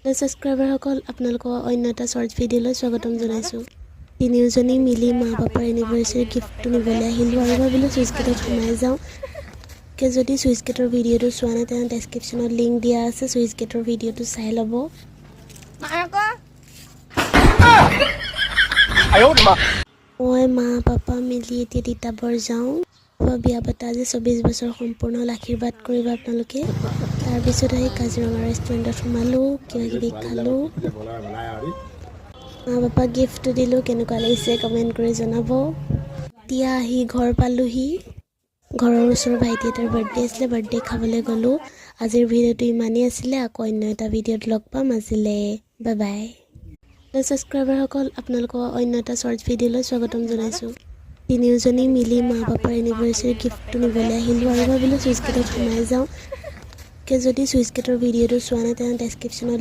Subscriber সকল আপোনালোকক অন্য এটা শৰ্ট ভিডিঅ'লৈ স্বাগতম জনাইছোঁ। তিনিওজনী মিলি মা পাপাৰ এনিভাৰ্চাৰী গিফ্টটো নিবলৈ আহিলোঁ আৰু ভাবিলোঁ চুইচ গেটত সোমাই যাওঁ। যদি চুইচ গেটৰ ভিডিঅ'টো চোৱা নাই তেনে ডেছক্ৰিপশ্যনত লিংক দিয়া আছে, চুইচ গেটৰ ভিডিঅ'টো চাই ল'ব। মই মা পাপা মিলি এতিয়া তিতাবৰ যাওঁ। বিয়া পতা আজি 24 বছৰ সম্পূৰ্ণ হ'ল, আশীৰ্বাদ কৰিব আপোনালোকে। তাৰপিছত আহি কাজিৰঙা ৰেষ্টুৰেণ্টত সোমালোঁ, কিবাকিবি খালোঁ। মা পাপাক গিফ্টটো দিলোঁ, কেনেকুৱা লাগিছে কমেণ্ট কৰি জনাব। এতিয়া আহি ঘৰ পালোহি। ঘৰৰ ওচৰৰ ভাইটি এটাৰ বাৰ্থডে আছিলে, বাৰ্থডে খাবলৈ গ'লোঁ। আজিৰ ভিডিঅ'টো ইমানেই আছিলে, আকৌ অন্য এটা ভিডিঅ'ত লগ পাম। আজিলৈ বাই বাই। ছাবস্ক্ৰাইবাৰ সকল আপোনালোকক অন্য এটা শৰ্ট ভিডিঅ'লৈ স্বাগতম জনাইছোঁ। তিনিওজনী মিলি মা পাপাৰ এনিভাৰ্চাৰী গিফ্টটো নিবলৈ আহিলোঁ আৰু ভাবিলোঁ চুইচ গেটত সোমাই যাওঁ। যদি চুইচ গেটৰ ভিডিঅ'টো চোৱা নাই তেনে ডেছক্ৰিপশ্যনত